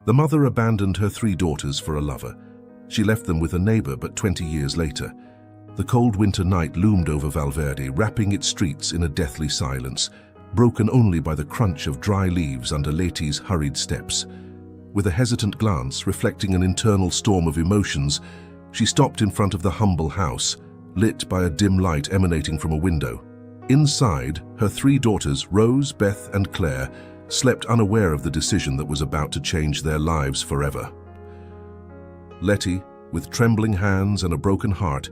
The mother abandoned her 3 daughters for a lover. She left them with a neighbor, but 20 years later, the cold winter night loomed over Valverde, wrapping its streets in a deathly silence, broken only by the crunch of dry leaves under Letty's hurried steps. With a hesitant glance reflecting an internal storm of emotions, she stopped in front of the humble house, lit by a dim light emanating from a window. Inside, her 3 daughters, Rose, Beth, and Claire, slept unaware of the decision that was about to change their lives forever. Letty, with trembling hands and a broken heart,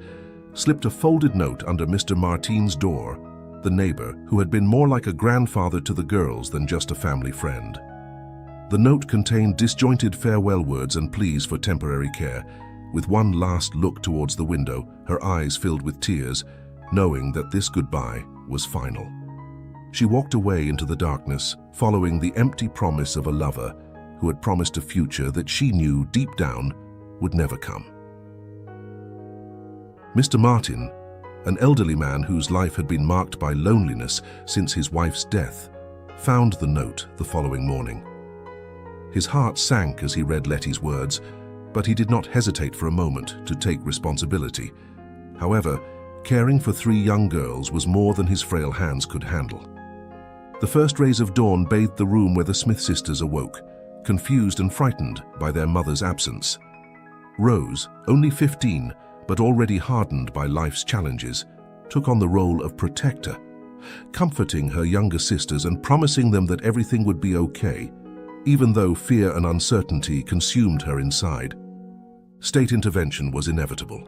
slipped a folded note under Mr. Martin's door, the neighbor who had been more like a grandfather to the girls than just a family friend. The note contained disjointed farewell words and pleas for temporary care. With one last look towards the window, her eyes filled with tears, knowing that this goodbye was final. She walked away into the darkness, following the empty promise of a lover who had promised a future that she knew deep down would never come. Mr. Martin, an elderly man whose life had been marked by loneliness since his wife's death, found the note the following morning. His heart sank as he read Letty's words, but he did not hesitate for a moment to take responsibility. However, caring for 3 young girls was more than his frail hands could handle. The first rays of dawn bathed the room where the Smith sisters awoke, confused and frightened by their mother's absence. Rose, only 15, but already hardened by life's challenges, took on the role of protector, comforting her younger sisters and promising them that everything would be okay, even though fear and uncertainty consumed her inside. State intervention was inevitable.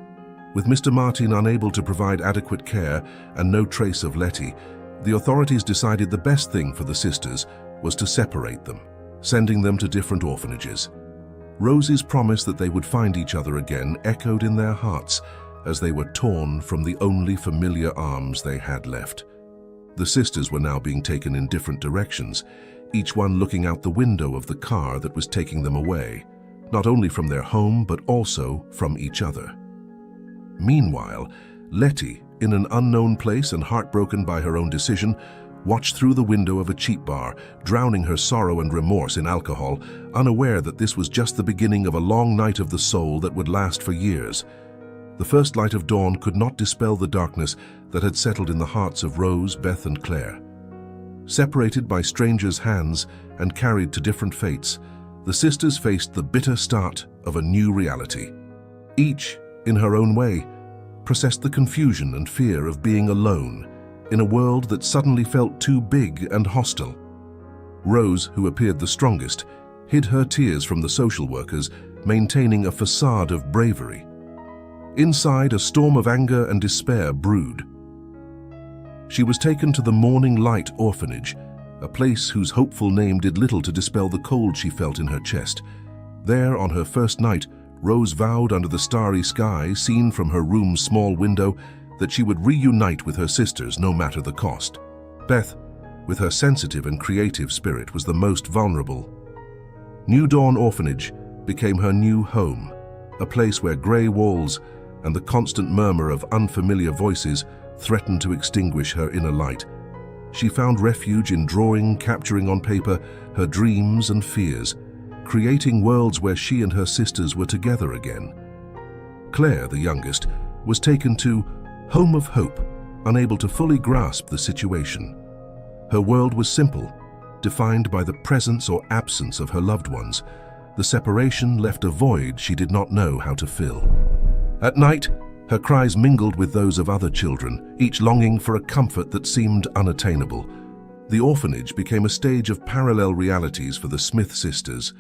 With Mr. Martin unable to provide adequate care and no trace of Letty, the authorities decided the best thing for the sisters was to separate them, sending them to different orphanages. Rose's promise that they would find each other again echoed in their hearts as they were torn from the only familiar arms they had left. The sisters were now being taken in different directions, each one looking out the window of the car that was taking them away, not only from their home but also from each other. Meanwhile, Letty, in an unknown place and heartbroken by her own decision, watched through the window of a cheap bar, drowning her sorrow and remorse in alcohol, unaware that this was just the beginning of a long night of the soul that would last for years. The first light of dawn could not dispel the darkness that had settled in the hearts of Rose, Beth, and Claire. Separated by strangers' hands and carried to different fates, the sisters faced the bitter start of a new reality. Each, in her own way, processed the confusion and fear of being alone in a world that suddenly felt too big and hostile. Rose, who appeared the strongest, hid her tears from the social workers, maintaining a facade of bravery. Inside, a storm of anger and despair brewed. She was taken to the Morning Light Orphanage, a place whose hopeful name did little to dispel the cold she felt in her chest. There, on her first night, Rose vowed under the starry sky, seen from her room's small window, that she would reunite with her sisters no matter the cost. Beth, with her sensitive and creative spirit, was the most vulnerable. New Dawn Orphanage became her new home, a place where grey walls and the constant murmur of unfamiliar voices threatened to extinguish her inner light. She found refuge in drawing, capturing on paper her dreams and fears, creating worlds where she and her sisters were together again. Claire, the youngest, was taken to Home of Hope, unable to fully grasp the situation. Her world was simple, defined by the presence or absence of her loved ones. The separation left a void she did not know how to fill. At night, her cries mingled with those of other children, each longing for a comfort that seemed unattainable. The orphanage became a stage of parallel realities for the Smith sisters,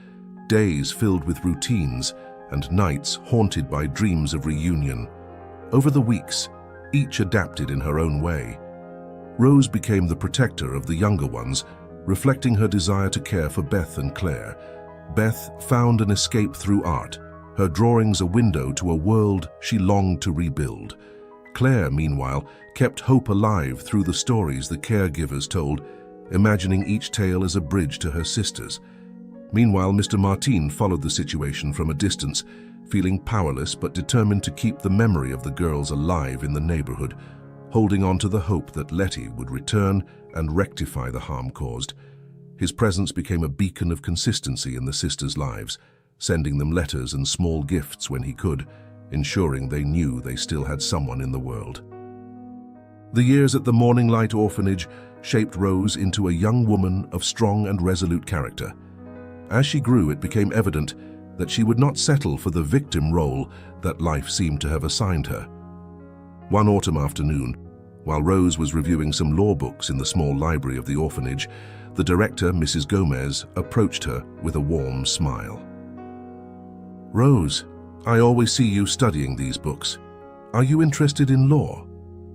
days filled with routines and nights haunted by dreams of reunion. Over the weeks, each adapted in her own way. Rose became the protector of the younger ones, reflecting her desire to care for Beth and Claire. Beth found an escape through art, her drawings a window to a world she longed to rebuild. Claire, meanwhile, kept hope alive through the stories the caregivers told, imagining each tale as a bridge to her sisters. Meanwhile, Mr. Martin followed the situation from a distance, feeling powerless but determined to keep the memory of the girls alive in the neighborhood, holding on to the hope that Letty would return and rectify the harm caused. His presence became a beacon of consistency in the sisters' lives, sending them letters and small gifts when he could, ensuring they knew they still had someone in the world. The years at the Morning Light Orphanage shaped Rose into a young woman of strong and resolute character. As she grew, it became evident that she would not settle for the victim role that life seemed to have assigned her. One autumn afternoon, while Rose was reviewing some law books in the small library of the orphanage, the director, Mrs. Gomez, approached her with a warm smile. "Rose, I always see you studying these books. Are you interested in law?"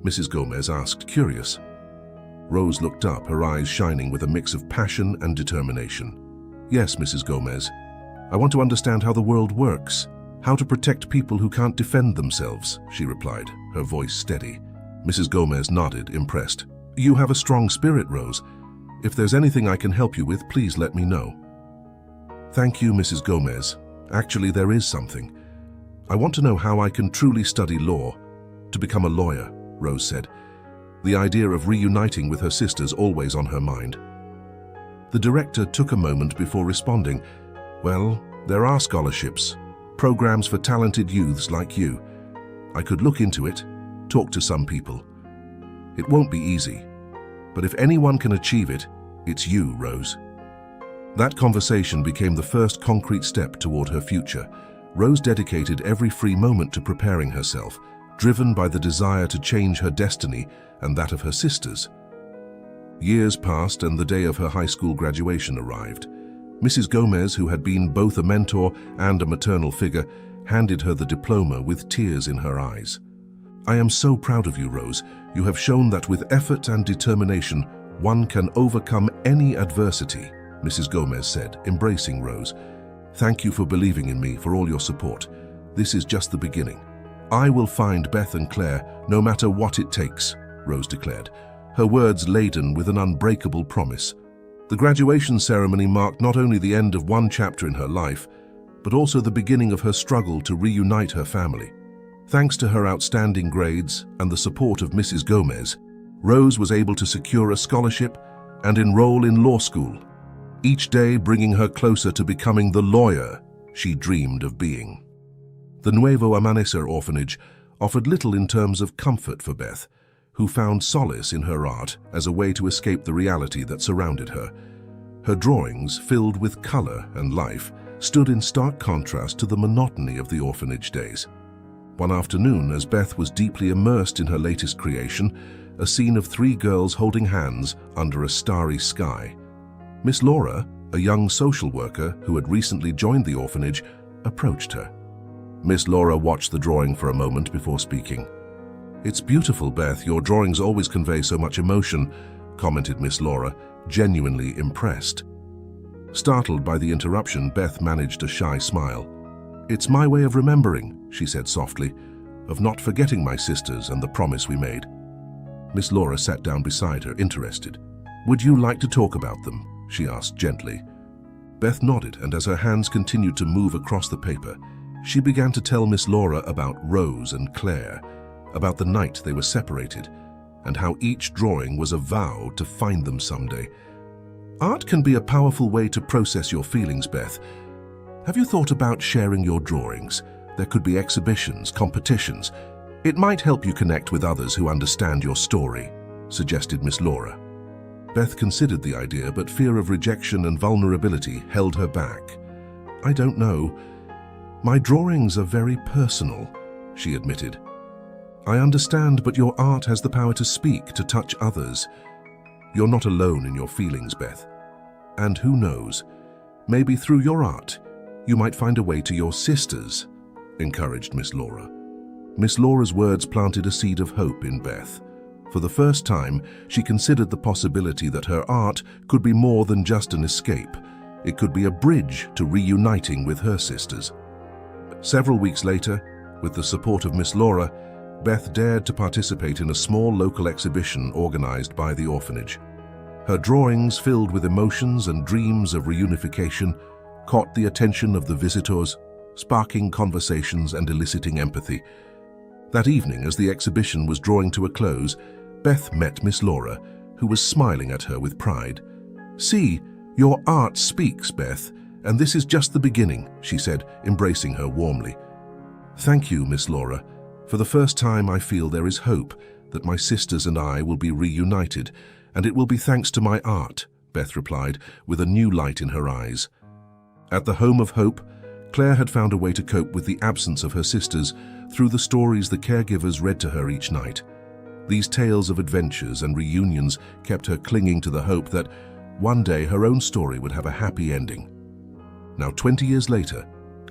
Mrs. Gomez asked, curious. Rose looked up, her eyes shining with a mix of passion and determination. "Yes, Mrs. Gomez. I want to understand how the world works, how to protect people who can't defend themselves," she replied, her voice steady. Mrs. Gomez nodded, impressed. "You have a strong spirit, Rose. If there's anything I can help you with, please let me know." "Thank you, Mrs. Gomez. Actually, there is something. I want to know how I can truly study law, to become a lawyer," Rose said, the idea of reuniting with her sisters always on her mind. The director took a moment before responding. "Well, there are scholarships, programs for talented youths like you. I could look into it, talk to some people. It won't be easy, but if anyone can achieve it, it's you, Rose." That conversation became the first concrete step toward her future. Rose dedicated every free moment to preparing herself, driven by the desire to change her destiny and that of her sisters. Years passed and the day of her high school graduation arrived. Mrs. Gomez, who had been both a mentor and a maternal figure, handed her the diploma with tears in her eyes. "I am so proud of you, Rose. You have shown that with effort and determination, one can overcome any adversity," Mrs. Gomez said, embracing Rose. "Thank you for believing in me, for all your support. This is just the beginning. I will find Beth and Claire, no matter what it takes," Rose declared, her words laden with an unbreakable promise. The graduation ceremony marked not only the end of one chapter in her life, but also the beginning of her struggle to reunite her family. Thanks to her outstanding grades and the support of Mrs. Gomez, Rose was able to secure a scholarship and enroll in law school, each day bringing her closer to becoming the lawyer she dreamed of being. The Nuevo Amanecer orphanage offered little in terms of comfort for Beth, who found solace in her art as a way to escape the reality that surrounded her. Her drawings, filled with color and life, stood in stark contrast to the monotony of the orphanage days. One afternoon, as Beth was deeply immersed in her latest creation, a scene of 3 girls holding hands under a starry sky. Miss Laura, a young social worker who had recently joined the orphanage, approached her. Miss Laura watched the drawing for a moment before speaking. "It's beautiful, Beth. Your drawings always convey so much emotion," commented Miss Laura, genuinely impressed. Startled by the interruption, Beth managed a shy smile. "It's my way of remembering," she said softly, "of not forgetting my sisters and the promise we made." Miss Laura sat down beside her, interested. "Would you like to talk about them?" she asked gently. Beth nodded, and as her hands continued to move across the paper, she began to tell Miss Laura about Rose and Claire, about the night they were separated, and how each drawing was a vow to find them someday. "Art can be a powerful way to process your feelings, Beth. Have you thought about sharing your drawings? There could be exhibitions, competitions. It might help you connect with others who understand your story," suggested Miss Laura. Beth considered the idea, but fear of rejection and vulnerability held her back. "I don't know. My drawings are very personal," she admitted. "I understand, but your art has the power to speak, to touch others. You're not alone in your feelings, Beth. And who knows, maybe through your art, you might find a way to your sisters," encouraged Miss Laura. Miss Laura's words planted a seed of hope in Beth. For the first time, she considered the possibility that her art could be more than just an escape. It could be a bridge to reuniting with her sisters. Several weeks later, with the support of Miss Laura, Beth dared to participate in a small local exhibition organized by the orphanage. Her drawings, filled with emotions and dreams of reunification, caught the attention of the visitors, sparking conversations and eliciting empathy. That evening, as the exhibition was drawing to a close, Beth met Miss Laura, who was smiling at her with pride. "See, "Your art speaks, Beth, and this is just the beginning," she said, embracing her warmly. "Thank you, Miss Laura. For the first time I feel there is hope that my sisters and I will be reunited, and it will be thanks to my art," Beth replied, with a new light in her eyes. At the Home of Hope, Claire had found a way to cope with the absence of her sisters through the stories the caregivers read to her each night. These tales of adventures and reunions kept her clinging to the hope that one day her own story would have a happy ending. Now, 20 years later,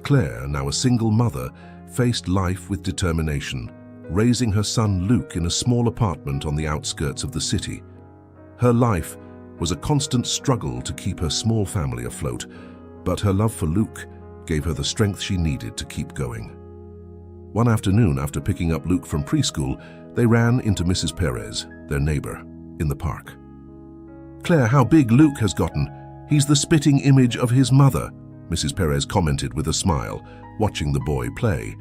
Claire, now a single mother, faced life with determination, raising her son Luke in a small apartment on the outskirts of the city. Her life was a constant struggle to keep her small family afloat, but her love for Luke gave her the strength she needed to keep going. One afternoon, after picking up Luke from preschool, they ran into Mrs. Perez, their neighbor, in the park. "Claire, how big Luke has gotten. He's the spitting image of his mother," Mrs. Perez commented with a smile, watching the boy play.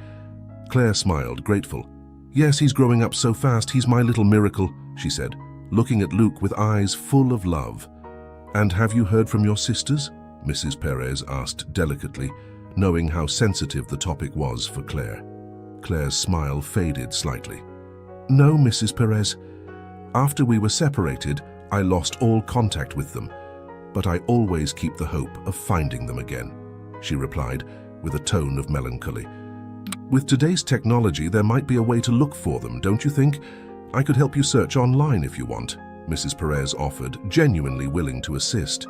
Claire smiled, grateful. "Yes, he's growing up so fast. He's my little miracle," she said, looking at Luke with eyes full of love. "And have you heard from your sisters?" Mrs. Perez asked delicately, knowing how sensitive the topic was for Claire. Claire's smile faded slightly. "No, Mrs. Perez. After we were separated, I lost all contact with them, but I always keep the hope of finding them again," she replied with a tone of melancholy. "With today's technology, there might be a way to look for them, don't you think? I could help you search online if you want," Mrs. Perez offered, genuinely willing to assist.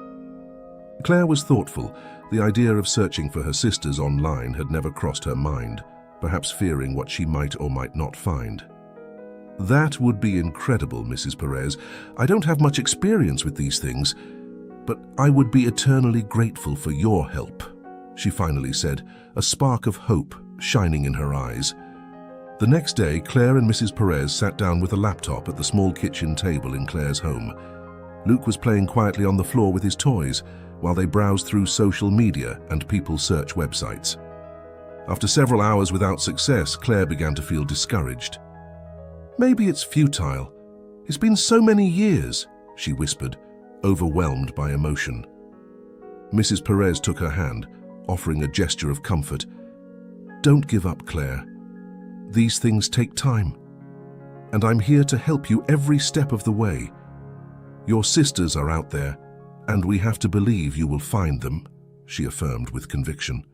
Claire was thoughtful. The idea of searching for her sisters online had never crossed her mind, perhaps fearing what she might or might not find. "That would be incredible, Mrs. Perez. I don't have much experience with these things, but I would be eternally grateful for your help," she finally said, a spark of hope shining in her eyes. The next day, Claire and Mrs. Perez sat down with a laptop at the small kitchen table in Claire's home. Luke was playing quietly on the floor with his toys, while they browsed through social media and people search websites. After several hours without success, Claire began to feel discouraged. "Maybe it's futile. It's been so many years," she whispered, overwhelmed by emotion. Mrs. Perez took her hand, offering a gesture of comfort. "Don't give up, Claire. These things take time, and I'm here to help you every step of the way. Your sisters are out there, and we have to believe you will find them," she affirmed with conviction.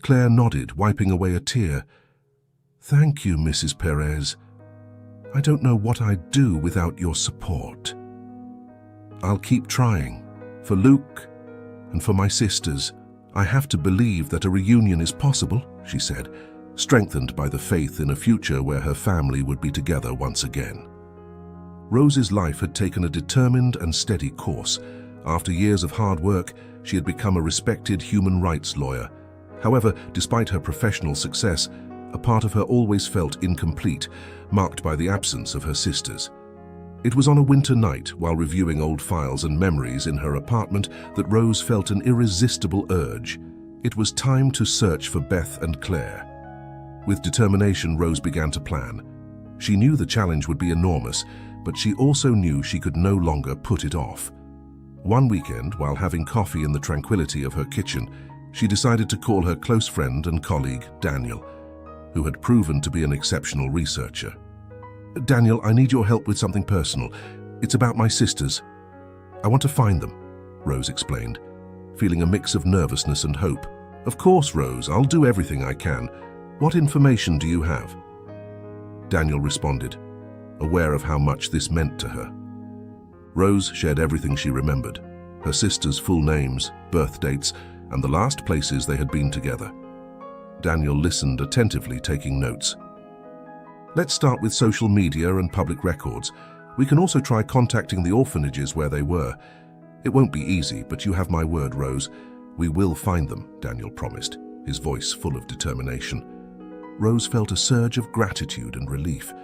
Claire nodded, wiping away a tear. "Thank you, Mrs. Perez. I don't know what I'd do without your support. I'll keep trying. For Luke and for my sisters, I have to believe that a reunion is possible," she said, strengthened by the faith in a future where her family would be together once again. Rose's life had taken a determined and steady course. After years of hard work, she had become a respected human rights lawyer. However, despite her professional success, a part of her always felt incomplete, marked by the absence of her sisters. It was on a winter night, while reviewing old files and memories in her apartment, that Rose felt an irresistible urge. It was time to search for Beth and Claire. With determination, Rose began to plan. She knew the challenge would be enormous, but she also knew she could no longer put it off. One weekend, while having coffee in the tranquility of her kitchen, she decided to call her close friend and colleague, Daniel, who had proven to be an exceptional researcher. "Daniel, I need your help with something personal. It's about my sisters. I want to find them," Rose explained, feeling a mix of nervousness and hope. "Of course, Rose, I'll do everything I can. What information do you have?" Daniel responded, aware of how much this meant to her. Rose shared everything she remembered, her sisters' full names, birth dates, and the last places they had been together. Daniel listened attentively, taking notes. "Let's start with social media and public records. We can also try contacting the orphanages where they were. It won't be easy, but you have my word, Rose. We will find them," Daniel promised, his voice full of determination. Rose felt a surge of gratitude and relief.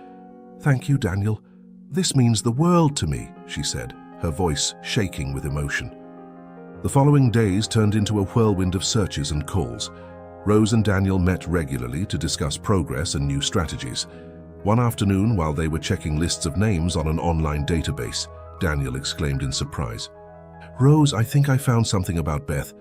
"Thank you, Daniel. This means the world to me," she said, her voice shaking with emotion. The following days turned into a whirlwind of searches and calls. Rose and Daniel met regularly to discuss progress and new strategies. One afternoon, while they were checking lists of names on an online database, Daniel exclaimed in surprise, "Rose, I think I found something about Beth.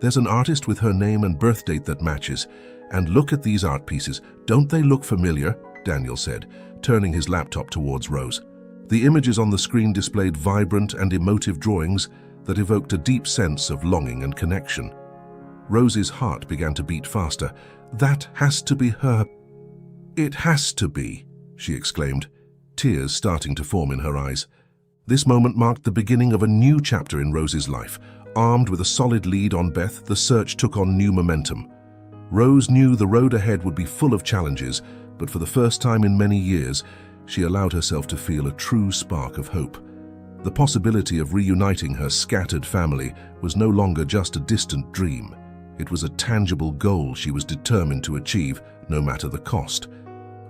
There's an artist with her name and birth date that matches. And look at these art pieces. Don't they look familiar?" Daniel said, turning his laptop towards Rose. The images on the screen displayed vibrant and emotive drawings that evoked a deep sense of longing and connection. Rose's heart began to beat faster. "That has to be her. It has to be," she exclaimed, tears starting to form in her eyes. This moment marked the beginning of a new chapter in Rose's life. Armed with a solid lead on Beth, the search took on new momentum. Rose knew the road ahead would be full of challenges, but for the first time in many years, she allowed herself to feel a true spark of hope. The possibility of reuniting her scattered family was no longer just a distant dream. It was a tangible goal she was determined to achieve, no matter the cost.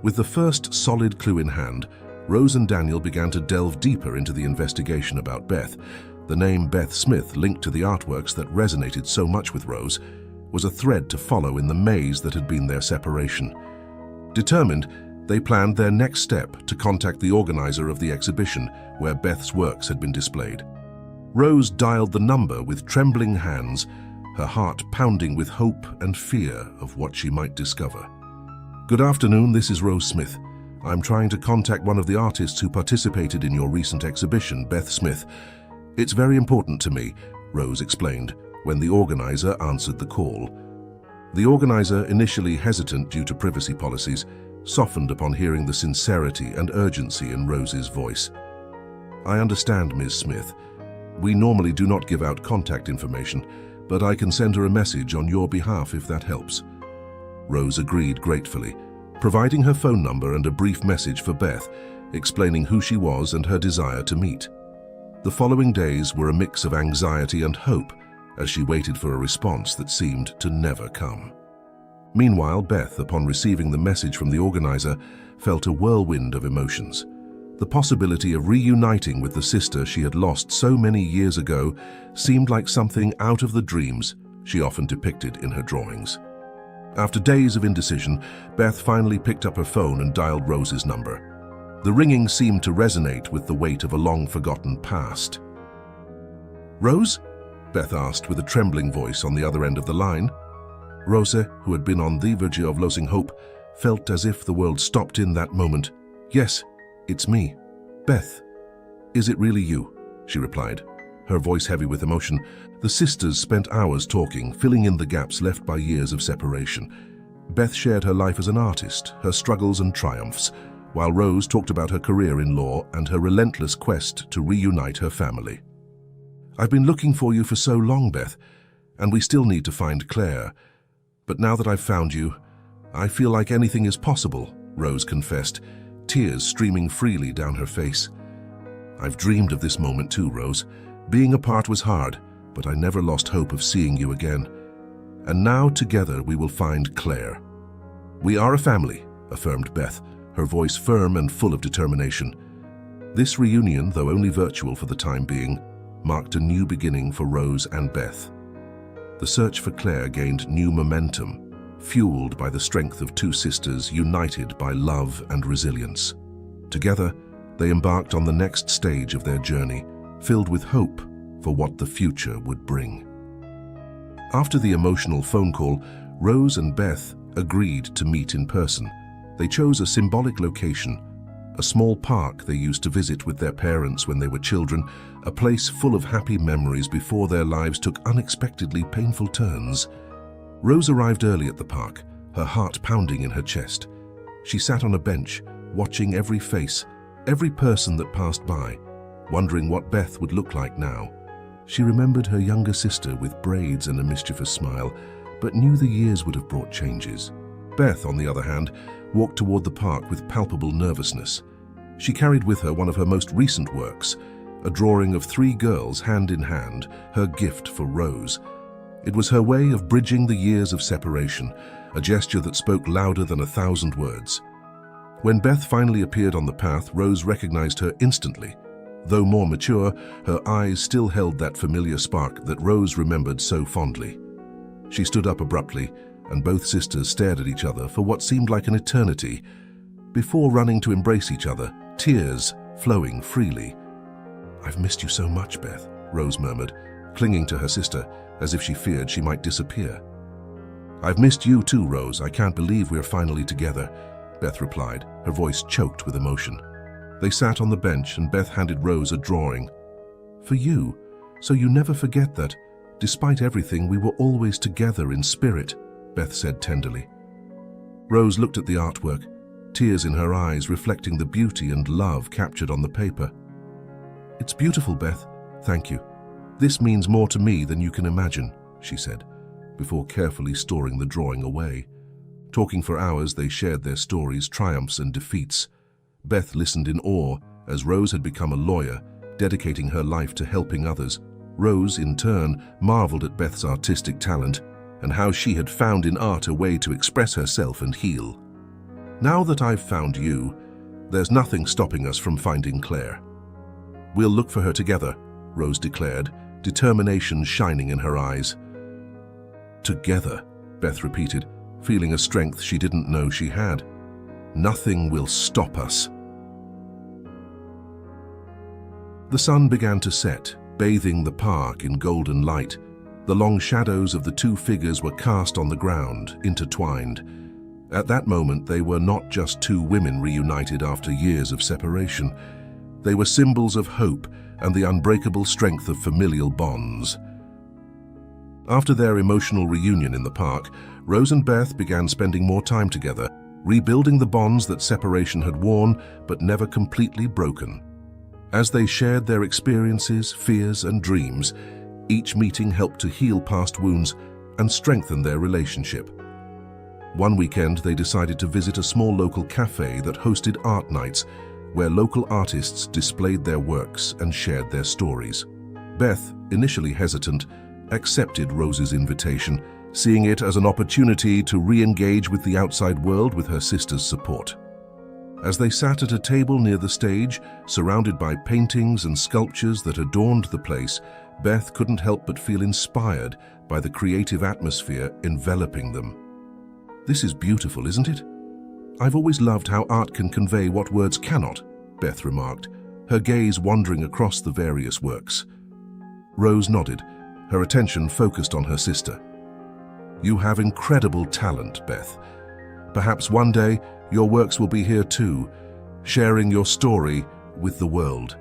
With the first solid clue in hand, Rose and Daniel began to delve deeper into the investigation about Beth. The name Beth Smith, linked to the artworks that resonated so much with Rose, was a thread to follow in the maze that had been their separation. Determined, they planned their next step to contact the organizer of the exhibition where Beth's works had been displayed. Rose dialed the number with trembling hands, her heart pounding with hope and fear of what she might discover. "Good afternoon, this is Rose Smith. I'm trying to contact one of the artists who participated in your recent exhibition, Beth Smith. It's very important to me," Rose explained when the organizer answered the call. The organizer, initially hesitant due to privacy policies, softened upon hearing the sincerity and urgency in Rose's voice. "I understand, Ms. Smith. We normally do not give out contact information, but I can send her a message on your behalf if that helps." Rose agreed gratefully, providing her phone number and a brief message for Beth, explaining who she was and her desire to meet. The following days were a mix of anxiety and hope as she waited for a response that seemed to never come. Meanwhile, Beth, upon receiving the message from the organizer, felt a whirlwind of emotions. The possibility of reuniting with the sister she had lost so many years ago seemed like something out of the dreams she often depicted in her drawings. After days of indecision, Beth finally picked up her phone and dialed Rose's number. The ringing seemed to resonate with the weight of a long-forgotten past. "Rose?" Beth asked with a trembling voice on the other end of the line. Rose, who had been on the verge of losing hope, felt as if the world stopped in that moment. "Yes, it's me, Beth." "Is it really you?" she replied, her voice heavy with emotion. The sisters spent hours talking, filling in the gaps left by years of separation. Beth shared her life as an artist, her struggles and triumphs, while Rose talked about her career in law and her relentless quest to reunite her family. "I've been looking for you for so long, Beth, and we still need to find Claire. But now that I've found you, I feel like anything is possible," Rose confessed, tears streaming freely down her face. "I've dreamed of this moment too, Rose. Being apart was hard, but I never lost hope of seeing you again. And now together we will find Claire." "We are a family," affirmed Beth, her voice firm and full of determination. This reunion, though only virtual for the time being, marked a new beginning for Rose and Beth. The search for Claire gained new momentum, fueled by the strength of two sisters united by love and resilience. Together, they embarked on the next stage of their journey, filled with hope for what the future would bring. After the emotional phone call, Rose and Beth agreed to meet in person. They chose a symbolic location, a small park they used to visit with their parents when they were children, a place full of happy memories before their lives took unexpectedly painful turns. Rose arrived early at the park, her heart pounding in her chest. She sat on a bench, watching every face, every person that passed by, wondering what Beth would look like now. She remembered her younger sister with braids and a mischievous smile, but knew the years would have brought changes. Beth, on the other hand, walked toward the park with palpable nervousness. She carried with her one of her most recent works, a drawing of three girls hand in hand, her gift for Rose. It was her way of bridging the years of separation, a gesture that spoke louder than 1,000 words. When Beth finally appeared on the path, Rose recognized her instantly. Though more mature, her eyes still held that familiar spark that Rose remembered so fondly. She stood up abruptly, and both sisters stared at each other for what seemed like an eternity, before running to embrace each other, tears flowing freely. "I've missed you so much, Beth," Rose murmured, clinging to her sister as if she feared she might disappear. "I've missed you too, Rose. I can't believe we're finally together," Beth replied, her voice choked with emotion. They sat on the bench and Beth handed Rose a drawing. "For you, so you never forget that, despite everything, we were always together in spirit," Beth said tenderly. Rose looked at the artwork, tears in her eyes reflecting the beauty and love captured on the paper. "It's beautiful, Beth. Thank you. This means more to me than you can imagine," she said, before carefully storing the drawing away. Talking for hours, they shared their stories, triumphs and defeats. Beth listened in awe as Rose had become a lawyer, dedicating her life to helping others. Rose, in turn, marveled at Beth's artistic talent and how she had found in art a way to express herself and heal. "Now that I've found you, there's nothing stopping us from finding Claire. We'll look for her together," Rose declared, determination shining in her eyes. "Together," Beth repeated, feeling a strength she didn't know she had. "Nothing will stop us." The sun began to set, bathing the park in golden light. The long shadows of the two figures were cast on the ground, intertwined. At that moment, they were not just two women reunited after years of separation. They were symbols of hope and the unbreakable strength of familial bonds. After their emotional reunion in the park, Rose and Beth began spending more time together, rebuilding the bonds that separation had worn but never completely broken. As they shared their experiences, fears, and dreams, each meeting helped to heal past wounds and strengthen their relationship. One weekend, they decided to visit a small local cafe that hosted art nights, where local artists displayed their works and shared their stories. Beth, initially hesitant, accepted Rose's invitation, seeing it as an opportunity to re-engage with the outside world with her sister's support. As they sat at a table near the stage, surrounded by paintings and sculptures that adorned the place, Beth couldn't help but feel inspired by the creative atmosphere enveloping them. "This is beautiful, isn't it? I've always loved how art can convey what words cannot," Beth remarked, her gaze wandering across the various works. Rose nodded, her attention focused on her sister. "You have incredible talent, Beth. Perhaps one day your works will be here too, sharing your story with the world."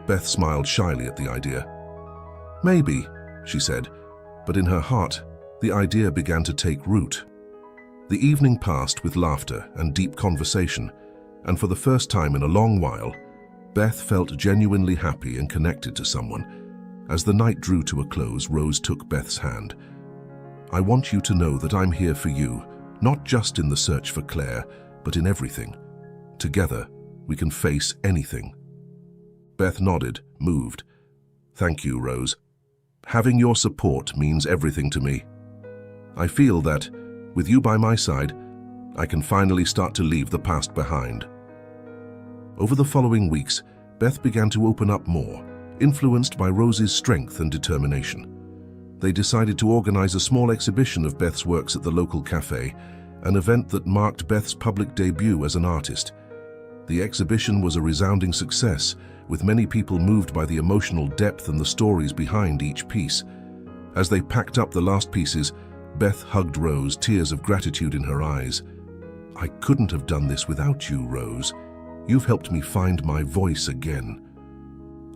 Beth smiled shyly at the idea. "Maybe," she said, but in her heart, the idea began to take root. The evening passed with laughter and deep conversation, and for the first time in a long while, Beth felt genuinely happy and connected to someone. As the night drew to a close, Rose took Beth's hand. "I want you to know that I'm here for you, not just in the search for Claire, but in everything. Together, we can face anything." Beth nodded, moved. "Thank you, Rose. Having your support means everything to me. I feel that, with you by my side, I can finally start to leave the past behind." Over the following weeks, Beth began to open up more, influenced by Rose's strength and determination. They decided to organize a small exhibition of Beth's works at the local cafe, an event that marked Beth's public debut as an artist. The exhibition was a resounding success, with many people moved by the emotional depth and the stories behind each piece. As they packed up the last pieces, Beth hugged Rose, tears of gratitude in her eyes. "I couldn't have done this without you, Rose. You've helped me find my voice again."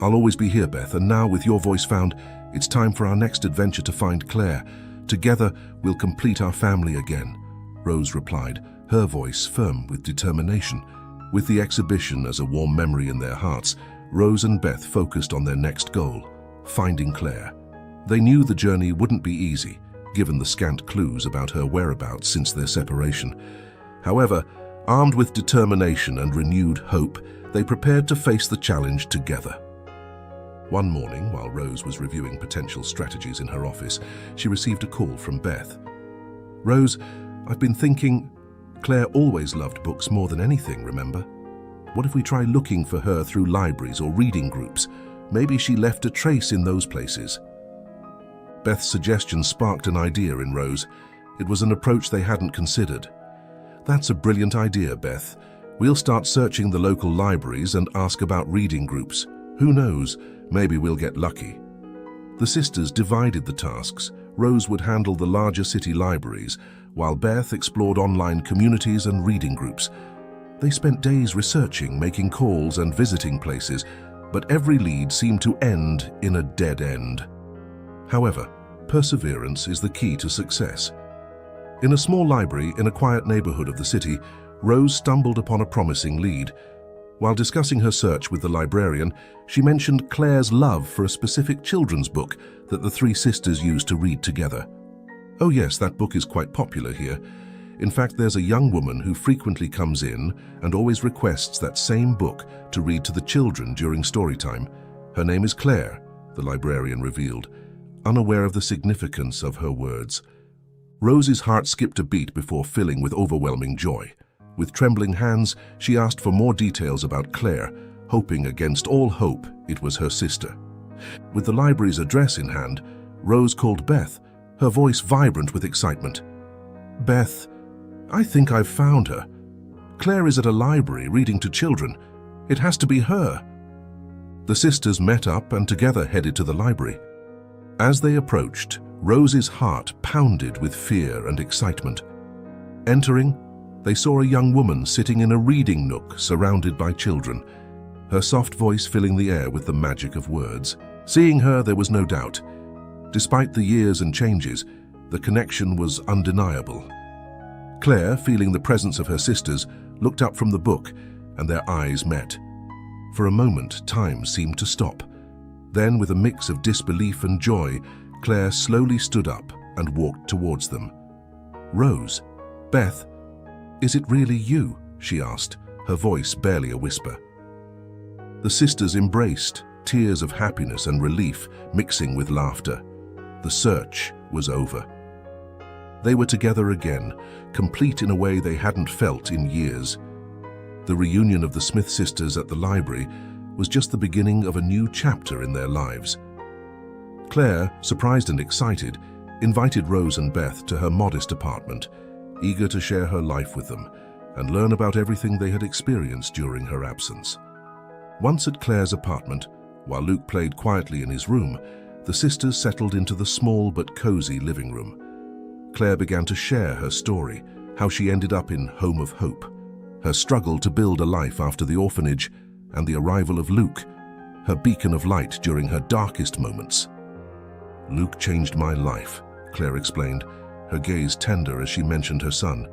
"I'll always be here, Beth, and now with your voice found, it's time for our next adventure to find Claire. Together, we'll complete our family again," Rose replied, her voice firm with determination. With the exhibition as a warm memory in their hearts, Rose and Beth focused on their next goal, finding Claire. They knew the journey wouldn't be easy, given the scant clues about her whereabouts since their separation. However, armed with determination and renewed hope, they prepared to face the challenge together. One morning, while Rose was reviewing potential strategies in her office, she received a call from Beth. "Rose, I've been thinking, Claire always loved books more than anything, remember? What if we try looking for her through libraries or reading groups? Maybe she left a trace in those places." Beth's suggestion sparked an idea in Rose. It was an approach they hadn't considered. "That's a brilliant idea, Beth. We'll start searching the local libraries and ask about reading groups. Who knows, Maybe we'll get lucky. The sisters divided the tasks. Rose would handle the larger city libraries, while Beth explored online communities and reading groups. They spent days researching, making calls, and visiting places, but every lead seemed to end in a dead end. However, perseverance is the key to success. In a small library in a quiet neighborhood of the city, Rose stumbled upon a promising lead. While discussing her search with the librarian, she mentioned Claire's love for a specific children's book that the three sisters used to read together. Oh yes, that book is quite popular here. In fact, there's a young woman who frequently comes in and always requests that same book to read to the children during story time. Her name is Claire, the librarian revealed, unaware of the significance of her words. Rose's heart skipped a beat before filling with overwhelming joy. With trembling hands, she asked for more details about Claire, hoping against all hope it was her sister. With the library's address in hand, Rose called Beth, her voice vibrant with excitement. "Beth, I think I've found her. Claire is at a library reading to children. It has to be her." The sisters met up and together headed to the library. As they approached, Rose's heart pounded with fear and excitement. Entering, they saw a young woman sitting in a reading nook surrounded by children, her soft voice filling the air with the magic of words. Seeing her, there was no doubt. Despite the years and changes, the connection was undeniable. Claire, feeling the presence of her sisters, looked up from the book, and their eyes met. For a moment, time seemed to stop. Then, with a mix of disbelief and joy, Claire slowly stood up and walked towards them. "Rose, Beth, is it really you?" she asked, her voice barely a whisper. The sisters embraced, tears of happiness and relief mixing with laughter. The search was over. They were together again, complete in a way they hadn't felt in years. The reunion of the Smith sisters at the library was just the beginning of a new chapter in their lives. Claire, surprised and excited, invited Rose and Beth to her modest apartment, eager to share her life with them and learn about everything they had experienced during her absence. Once at Claire's apartment, while Luke played quietly in his room, the sisters settled into the small but cozy living room. Claire began to share her story, how she ended up in Home of Hope, her struggle to build a life after the orphanage, and the arrival of Luke, her beacon of light during her darkest moments. "Luke changed my life," Claire explained, her gaze tender as she mentioned her son.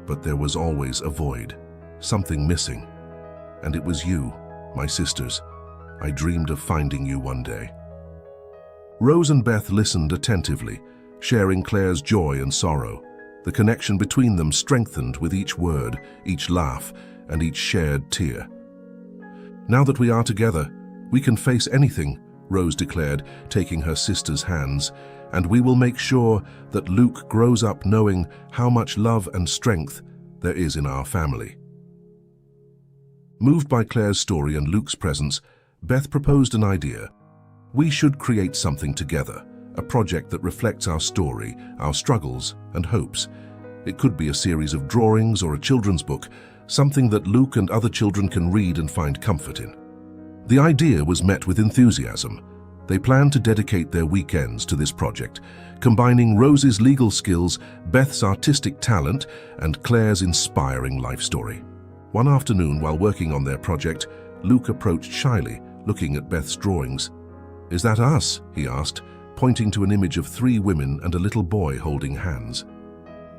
"But there was always a void, something missing. And it was you, my sisters. I dreamed of finding you one day." Rose and Beth listened attentively, sharing Claire's joy and sorrow. The connection between them strengthened with each word, each laugh, and each shared tear. "Now that we are together, we can face anything," Rose declared, taking her sister's hands, "and we will make sure that Luke grows up knowing how much love and strength there is in our family." Moved by Claire's story and Luke's presence, Beth proposed an idea. "We should create something together, a project that reflects our story, our struggles, and hopes. It could be a series of drawings or a children's book, something that Luke and other children can read and find comfort in." The idea was met with enthusiasm. They planned to dedicate their weekends to this project, combining Rose's legal skills, Beth's artistic talent, and Claire's inspiring life story. One afternoon, while working on their project, Luke approached shyly, looking at Beth's drawings. "Is that us?" he asked, pointing to an image of 3 women and a little boy holding hands.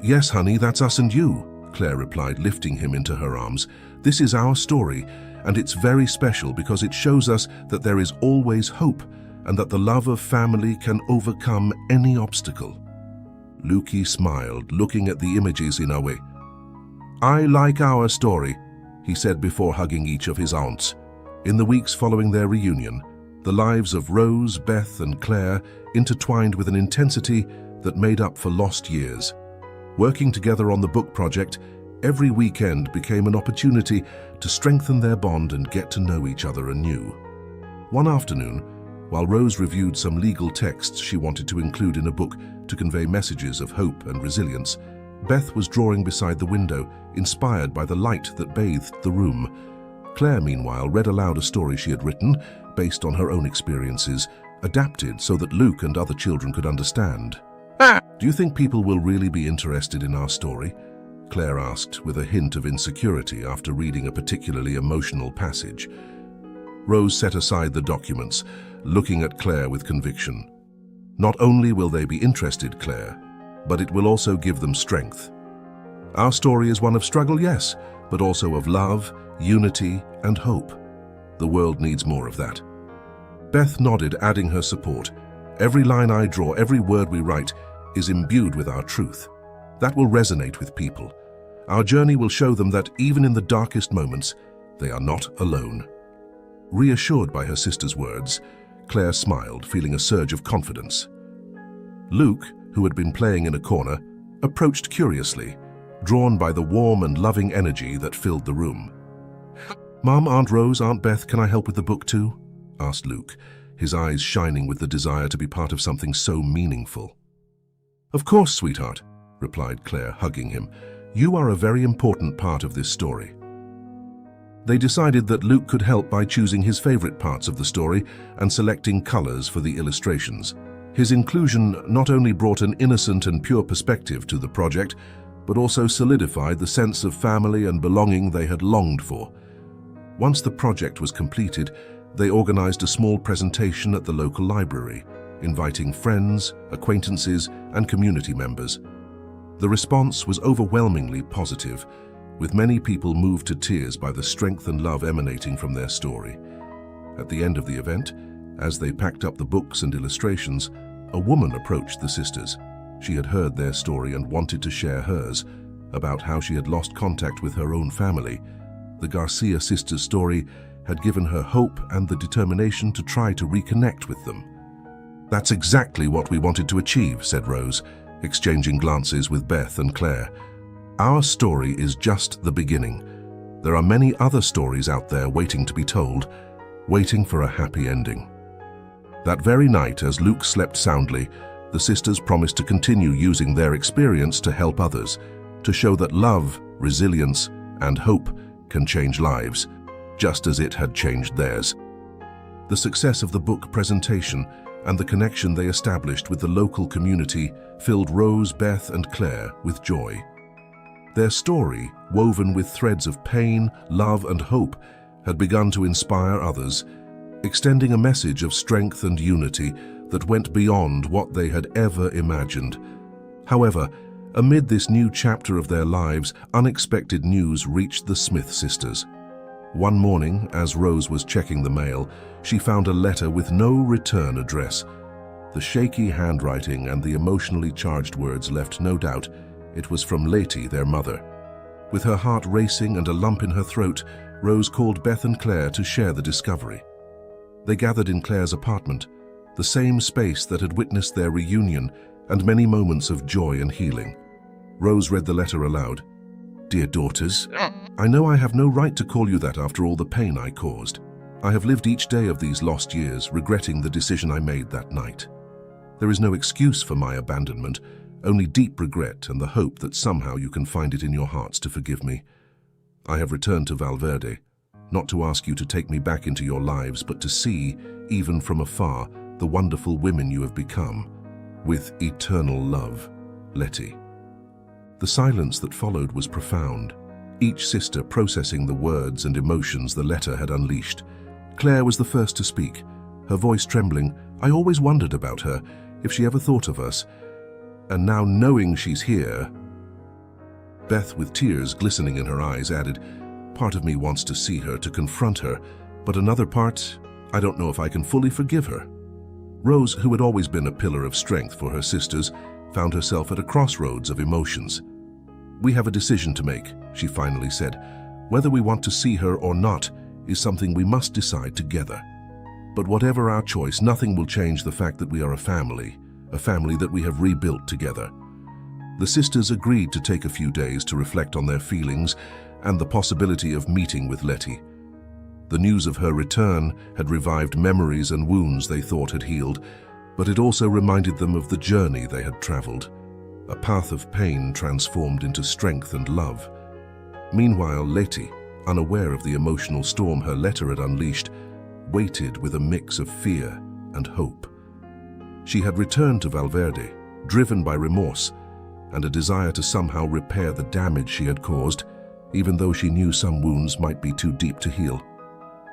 "Yes, honey, that's us and you," Claire replied, lifting him into her arms. "This is our story, and it's very special because it shows us that there is always hope and that the love of family can overcome any obstacle." Lukey smiled, looking at the images in a way. "I like our story," he said before hugging each of his aunts. In the weeks following their reunion, the lives of Rose, Beth, and Claire intertwined with an intensity that made up for lost years. Working together on the book project, every weekend became an opportunity to strengthen their bond and get to know each other anew. One afternoon, while Rose reviewed some legal texts she wanted to include in a book to convey messages of hope and resilience, Beth was drawing beside the window, inspired by the light that bathed the room. Claire, meanwhile, read aloud a story she had written, based on her own experiences, adapted so that Luke and other children could understand. "Do you think people will really be interested in our story?" Claire asked, with a hint of insecurity after reading a particularly emotional passage. Rose set aside the documents, looking at Claire with conviction. "Not only will they be interested, Claire, but it will also give them strength. Our story is one of struggle, yes, but also of love, unity, and hope. The world needs more of that." Beth nodded, adding her support. "Every line I draw, every word we write, is imbued with our truth. That will resonate with people. Our journey will show them that even in the darkest moments, they are not alone." Reassured by her sister's words, Claire smiled, feeling a surge of confidence. Luke, who had been playing in a corner, approached curiously, drawn by the warm and loving energy that filled the room. "Mom, Aunt Rose, Aunt Beth, can I help with the book too?" asked Luke, his eyes shining with the desire to be part of something so meaningful. "Of course, sweetheart," replied Claire, hugging him. "You are a very important part of this story." They decided that Luke could help by choosing his favorite parts of the story and selecting colors for the illustrations. His inclusion not only brought an innocent and pure perspective to the project, but also solidified the sense of family and belonging they had longed for. Once the project was completed, they organized a small presentation at the local library, inviting friends, acquaintances, and community members. The response was overwhelmingly positive, with many people moved to tears by the strength and love emanating from their story. At the end of the event, as they packed up the books and illustrations, a woman approached the sisters. She had heard their story and wanted to share hers, about how she had lost contact with her own family. The Garcia sisters' story had given her hope and the determination to try to reconnect with them. "That's exactly what we wanted to achieve," said Rose, exchanging glances with Beth and Claire. "Our story is just the beginning. There are many other stories out there waiting to be told, waiting for a happy ending." That very night, as Luke slept soundly, the sisters promised to continue using their experience to help others, to show that love, resilience, and hope can change lives, just as it had changed theirs. The success of the book presentation and the connection they established with the local community filled Rose, Beth, and Claire with joy. Their story, woven with threads of pain, love, and hope, had begun to inspire others, extending a message of strength and unity that went beyond what they had ever imagined. However, amid this new chapter of their lives, unexpected news reached the Smith sisters. One morning, as Rose was checking the mail, she found a letter with no return address. The shaky handwriting and the emotionally charged words left no doubt it was from Letty, their mother. With her heart racing and a lump in her throat, Rose called Beth and Claire to share the discovery. They gathered in Claire's apartment, the same space that had witnessed their reunion and many moments of joy and healing. Rose read the letter aloud. "Dear daughters, I know I have no right to call you that after all the pain I caused. I have lived each day of these lost years regretting the decision I made that night. There is no excuse for my abandonment, only deep regret and the hope that somehow you can find it in your hearts to forgive me. I have returned to Valverde, not to ask you to take me back into your lives, but to see, even from afar, the wonderful women you have become. With eternal love, Letty." The silence that followed was profound, each sister processing the words and emotions the letter had unleashed. Claire was the first to speak, her voice trembling. "I always wondered about her, if she ever thought of us. And now knowing she's here..." Beth, with tears glistening in her eyes, added, "Part of me wants to see her, to confront her, but another part, I don't know if I can fully forgive her." Rose, who had always been a pillar of strength for her sisters, found herself at a crossroads of emotions. "We have a decision to make," she finally said. "Whether we want to see her or not is something we must decide together. But whatever our choice, nothing will change the fact that we are a family that we have rebuilt together." The sisters agreed to take a few days to reflect on their feelings and the possibility of meeting with Letty. The news of her return had revived memories and wounds they thought had healed, but it also reminded them of the journey they had traveled, a path of pain transformed into strength and love. Meanwhile, Letty, unaware of the emotional storm her letter had unleashed, waited with a mix of fear and hope. She had returned to Valverde, driven by remorse and a desire to somehow repair the damage she had caused, even though she knew some wounds might be too deep to heal.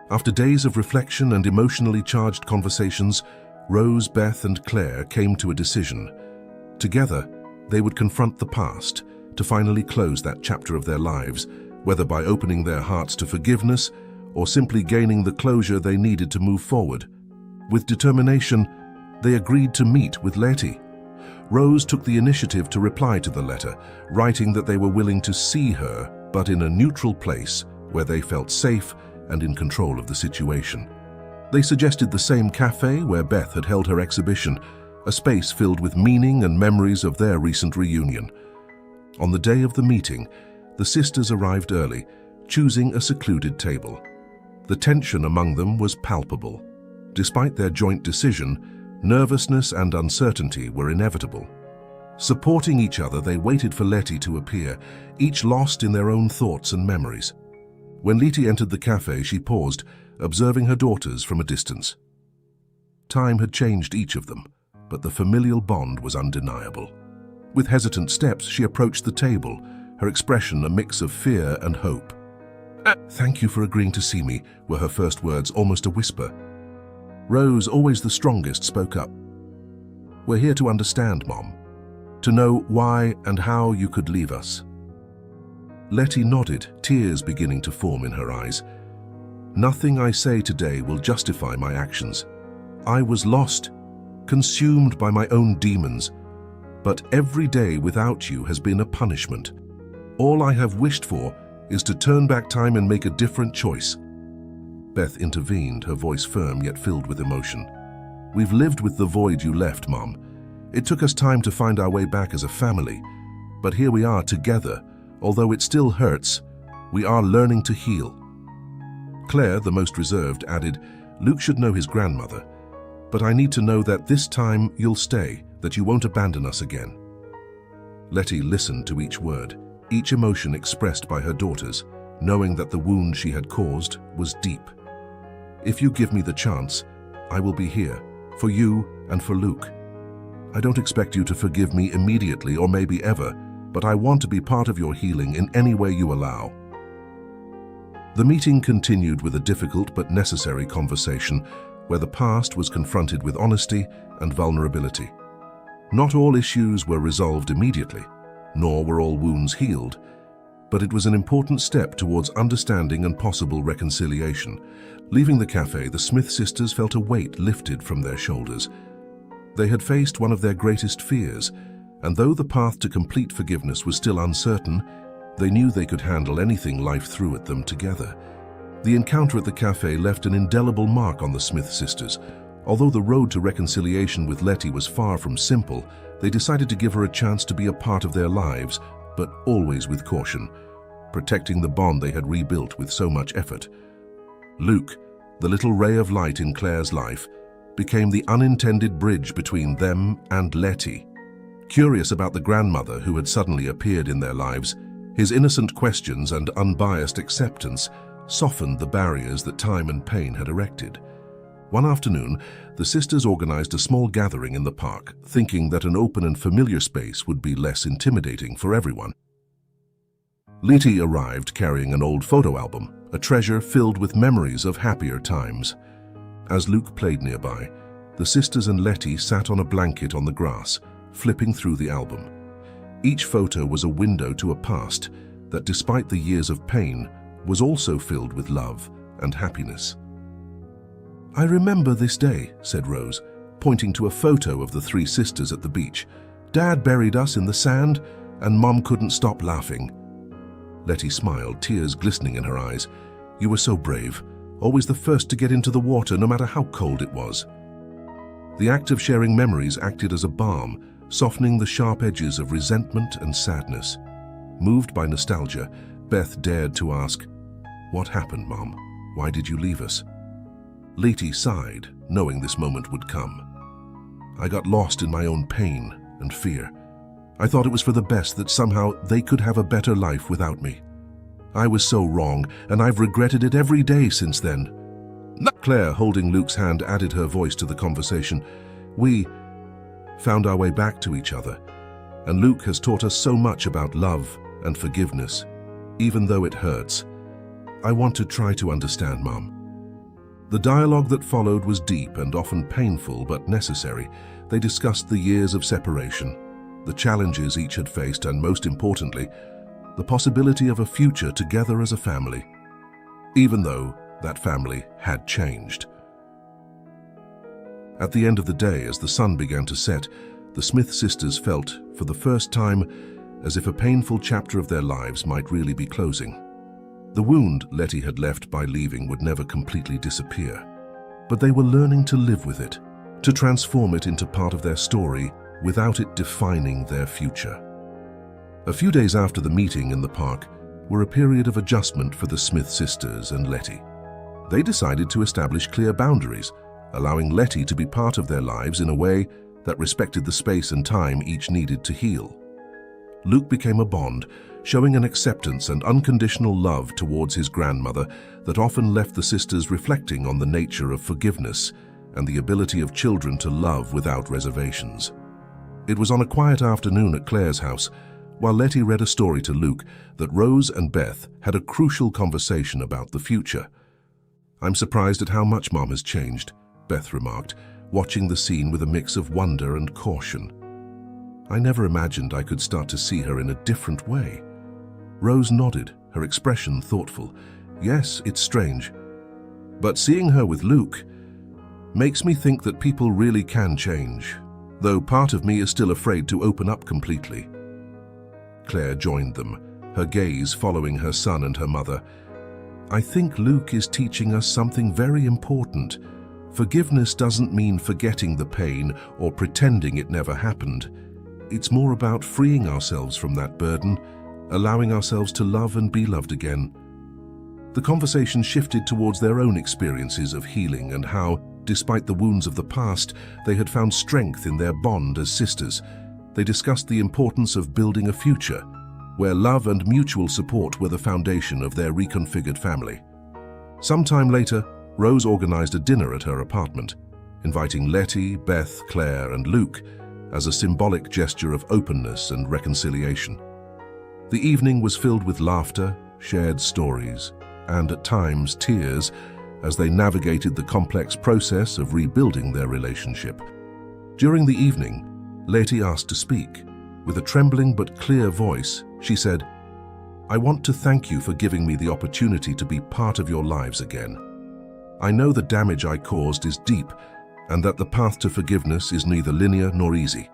After days of reflection and emotionally charged conversations, Rose, Beth, and Claire came to a decision. Together, they would confront the past to finally close that chapter of their lives, whether by opening their hearts to forgiveness or simply gaining the closure they needed to move forward. With determination, they agreed to meet with Letty. Rose took the initiative to reply to the letter, writing that they were willing to see her, but in a neutral place where they felt safe and in control of the situation. They suggested the same cafe where Beth had held her exhibition, a space filled with meaning and memories of their recent reunion. On the day of the meeting, the sisters arrived early, choosing a secluded table. The tension among them was palpable. Despite their joint decision, nervousness and uncertainty were inevitable. Supporting each other, they waited for Letty to appear, each lost in their own thoughts and memories. When Letty entered the cafe, she paused, observing her daughters from a distance. Time had changed each of them, but the familial bond was undeniable. With hesitant steps, she approached the table, her expression a mix of fear and hope. "Thank you for agreeing to see me," were her first words, almost a whisper. Rose, always the strongest, spoke up. "We're here to understand, Mom, to know why and how you could leave us." Letty nodded, tears beginning to form in her eyes. "Nothing I say today will justify my actions. I was lost, consumed by my own demons, but every day without you has been a punishment. All I have wished for is to turn back time and make a different choice." Beth intervened, her voice firm yet filled with emotion. "We've lived with the void you left, Mom. It took us time to find our way back as a family, but here we are together. Although it still hurts, we are learning to heal." Claire, the most reserved, added, "Luke should know his grandmother, but I need to know that this time you'll stay, that you won't abandon us again." Letty listened to each word, each emotion expressed by her daughters, knowing that the wound she had caused was deep. "If you give me the chance, I will be here, for you and for Luke. I don't expect you to forgive me immediately or maybe ever, but I want to be part of your healing in any way you allow." The meeting continued with a difficult but necessary conversation where the past was confronted with honesty and vulnerability. Not all issues were resolved immediately, nor were all wounds healed, but it was an important step towards understanding and possible reconciliation. Leaving the cafe, the Smith sisters felt a weight lifted from their shoulders. They had faced one of their greatest fears, and though the path to complete forgiveness was still uncertain, they knew they could handle anything life threw at them together. The encounter at the cafe left an indelible mark on the Smith sisters. Although the road to reconciliation with Letty was far from simple, they decided to give her a chance to be a part of their lives, but always with caution, protecting the bond they had rebuilt with so much effort. Luke, the little ray of light in Claire's life, became the unintended bridge between them and Letty. Curious about the grandmother who had suddenly appeared in their lives, his innocent questions and unbiased acceptance softened the barriers that time and pain had erected. One afternoon, the sisters organized a small gathering in the park, thinking that an open and familiar space would be less intimidating for everyone. Letty arrived carrying an old photo album, a treasure filled with memories of happier times. As Luke played nearby, the sisters and Letty sat on a blanket on the grass, flipping through the album. Each photo was a window to a past that, despite the years of pain, was also filled with love and happiness. "I remember this day," said Rose, pointing to a photo of the three sisters at the beach. "Dad buried us in the sand, and Mom couldn't stop laughing." Letty smiled, tears glistening in her eyes. "You were so brave, always the first to get into the water, no matter how cold it was." The act of sharing memories acted as a balm, softening the sharp edges of resentment and sadness. Moved by nostalgia, Beth dared to ask, "What happened, Mom? Why did you leave us?" Letty sighed, knowing this moment would come. "I got lost in my own pain and fear. I thought it was for the best that somehow they could have a better life without me. I was so wrong, and I've regretted it every day since then." Claire, holding Luke's hand, added her voice to the conversation. "We found our way back to each other, and Luke has taught us so much about love and forgiveness, even though it hurts. I want to try to understand, Mom." The dialogue that followed was deep and often painful but necessary. They discussed the years of separation, the challenges each had faced, and most importantly, the possibility of a future together as a family, even though that family had changed. At the end of the day, as the sun began to set, the Smith sisters felt, for the first time, as if a painful chapter of their lives might really be closing. The wound Letty had left by leaving would never completely disappear, but they were learning to live with it, to transform it into part of their story without it defining their future. A few days after the meeting in the park were a period of adjustment for the Smith sisters and Letty. They decided to establish clear boundaries, allowing Letty to be part of their lives in a way that respected the space and time each needed to heal. Luke became a bond, showing an acceptance and unconditional love towards his grandmother that often left the sisters reflecting on the nature of forgiveness and the ability of children to love without reservations. It was on a quiet afternoon at Claire's house, while Letty read a story to Luke, that Rose and Beth had a crucial conversation about the future. "I'm surprised at how much Mom has changed," Beth remarked, watching the scene with a mix of wonder and caution. "I never imagined I could start to see her in a different way." Rose nodded, her expression thoughtful. "Yes, it's strange. But seeing her with Luke makes me think that people really can change, though part of me is still afraid to open up completely." Claire joined them, her gaze following her son and her mother. "I think Luke is teaching us something very important. Forgiveness doesn't mean forgetting the pain or pretending it never happened. It's more about freeing ourselves from that burden, allowing ourselves to love and be loved again." The conversation shifted towards their own experiences of healing and how, despite the wounds of the past, they had found strength in their bond as sisters. They discussed the importance of building a future, where love and mutual support were the foundation of their reconfigured family. Sometime later, Rose organized a dinner at her apartment, inviting Letty, Beth, Claire, and Luke as a symbolic gesture of openness and reconciliation. The evening was filled with laughter, shared stories, and at times tears as they navigated the complex process of rebuilding their relationship. During the evening, Letty asked to speak. With a trembling but clear voice, she said, "I want to thank you for giving me the opportunity to be part of your lives again. I know the damage I caused is deep, and that the path to forgiveness is neither linear nor easy.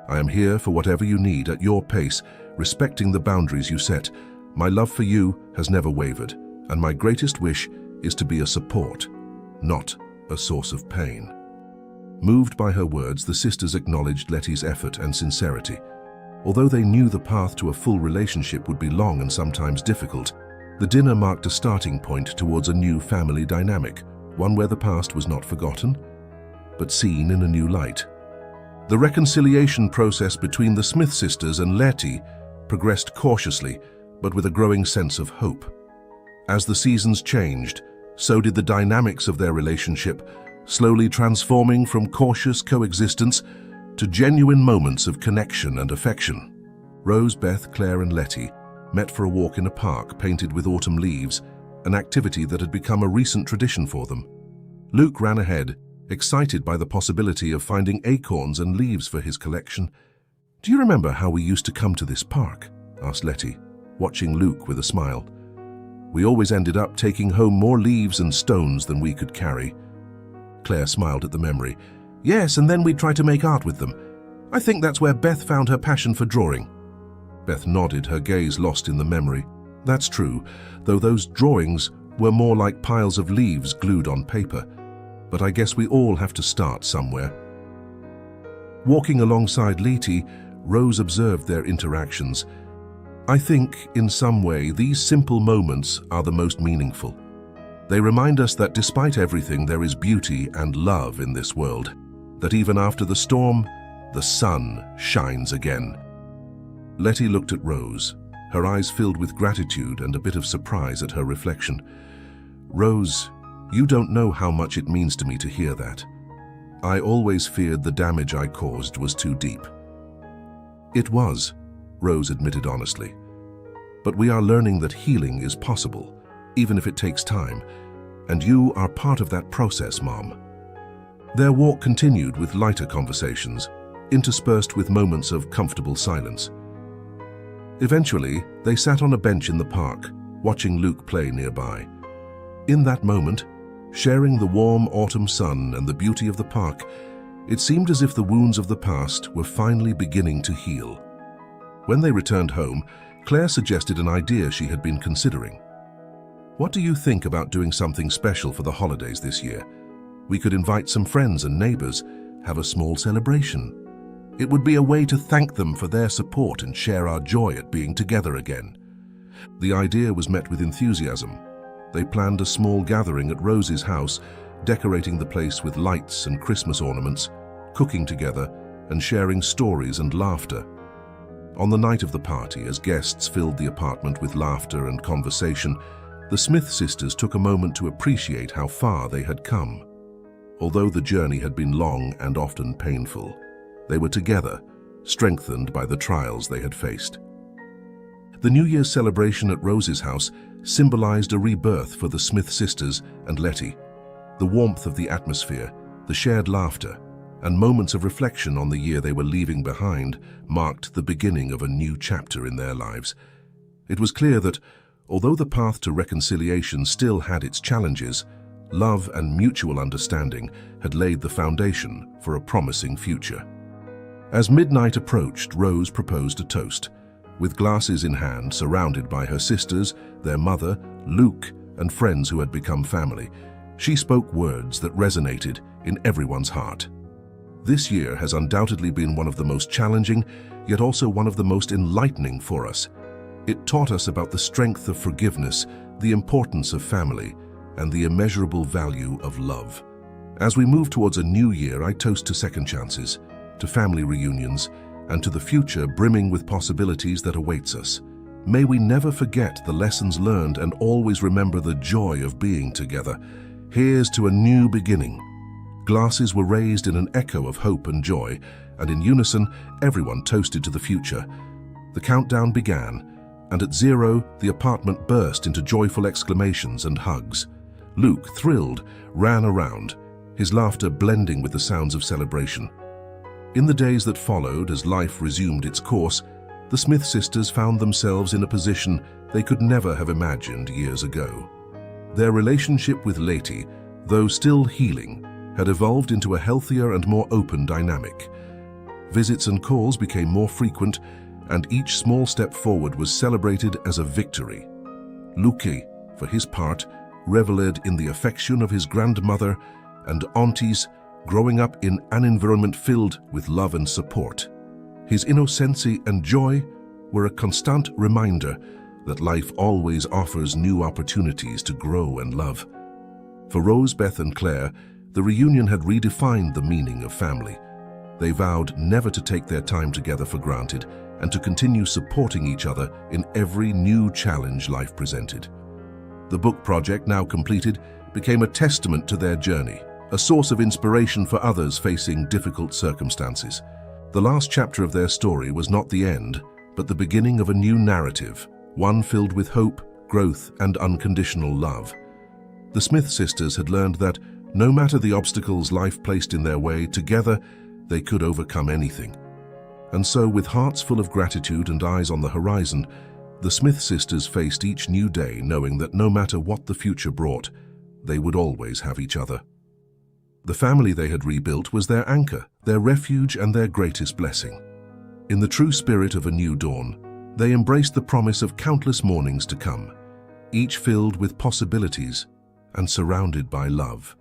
I am here for whatever you need at your pace, respecting the boundaries you set. My love for you has never wavered, and my greatest wish is to be a support, not a source of pain." Moved by her words, the sisters acknowledged Letty's effort and sincerity. Although they knew the path to a full relationship would be long and sometimes difficult, the dinner marked a starting point towards a new family dynamic, one where the past was not forgotten, but seen in a new light. The reconciliation process between the Smith sisters and Letty progressed cautiously, but with a growing sense of hope. As the seasons changed, so did the dynamics of their relationship, slowly transforming from cautious coexistence to genuine moments of connection and affection. Rose, Beth, Claire, and Letty met for a walk in a park painted with autumn leaves, an activity that had become a recent tradition for them. Luke ran ahead, excited by the possibility of finding acorns and leaves for his collection. "Do you remember how we used to come to this park?" asked Letty, watching Luke with a smile. "We always ended up taking home more leaves and stones than we could carry." Claire smiled at the memory. "Yes, and then we'd try to make art with them. I think that's where Beth found her passion for drawing." Beth nodded, her gaze lost in the memory. "That's true, though those drawings were more like piles of leaves glued on paper. But I guess we all have to start somewhere." Walking alongside Letty, Rose observed their interactions. "I think, in some way, these simple moments are the most meaningful. They remind us that despite everything, there is beauty and love in this world, that even after the storm, the sun shines again." Letty looked at Rose, her eyes filled with gratitude and a bit of surprise at her reflection. "Rose, you don't know how much it means to me to hear that. I always feared the damage I caused was too deep." "It was," Rose admitted honestly. "But we are learning that healing is possible, even if it takes time, and you are part of that process, Mom." Their walk continued with lighter conversations, interspersed with moments of comfortable silence. Eventually, they sat on a bench in the park, watching Luke play nearby. In that moment, sharing the warm autumn sun and the beauty of the park, it seemed as if the wounds of the past were finally beginning to heal. When they returned home, Claire suggested an idea she had been considering. "What do you think about doing something special for the holidays this year? We could invite some friends and neighbors, have a small celebration. It would be a way to thank them for their support and share our joy at being together again." The idea was met with enthusiasm. They planned a small gathering at Rose's house, decorating the place with lights and Christmas ornaments, cooking together, and sharing stories and laughter. On the night of the party, as guests filled the apartment with laughter and conversation, the Smith sisters took a moment to appreciate how far they had come. Although the journey had been long and often painful, they were together, strengthened by the trials they had faced. The New Year's celebration at Rose's house symbolized a rebirth for the Smith sisters and Letty. The warmth of the atmosphere, the shared laughter, and moments of reflection on the year they were leaving behind marked the beginning of a new chapter in their lives. It was clear that, although the path to reconciliation still had its challenges, love and mutual understanding had laid the foundation for a promising future. As midnight approached, Rose proposed a toast. With glasses in hand, surrounded by her sisters, their mother, Luke, and friends who had become family, she spoke words that resonated in everyone's heart. "This year has undoubtedly been one of the most challenging, yet also one of the most enlightening for us. It taught us about the strength of forgiveness, the importance of family, and the immeasurable value of love. As we move towards a new year, I toast to second chances, to family reunions, and to the future brimming with possibilities that awaits us. May we never forget the lessons learned and always remember the joy of being together. Here's to a new beginning." Glasses were raised in an echo of hope and joy, and in unison, everyone toasted to the future. The countdown began, and at 0, the apartment burst into joyful exclamations and hugs. Luke, thrilled, ran around, his laughter blending with the sounds of celebration. In the days that followed, as life resumed its course, the Smith sisters found themselves in a position they could never have imagined years ago. Their relationship with Letty, though still healing, had evolved into a healthier and more open dynamic. Visits and calls became more frequent, and each small step forward was celebrated as a victory. Luke, for his part, reveled in the affection of his grandmother and aunties, growing up in an environment filled with love and support. His innocency and joy were a constant reminder that life always offers new opportunities to grow and love. For Rose, Beth, and Claire, the reunion had redefined the meaning of family. They vowed never to take their time together for granted and to continue supporting each other in every new challenge life presented. The book project, now completed, became a testament to their journey, a source of inspiration for others facing difficult circumstances. The last chapter of their story was not the end, but the beginning of a new narrative, one filled with hope, growth, and unconditional love. The Smith sisters had learned that, no matter the obstacles life placed in their way, together they could overcome anything. And so, with hearts full of gratitude and eyes on the horizon, the Smith sisters faced each new day knowing that no matter what the future brought, they would always have each other. The family they had rebuilt was their anchor, their refuge, and their greatest blessing. In the true spirit of a new dawn, they embraced the promise of countless mornings to come, each filled with possibilities and surrounded by love.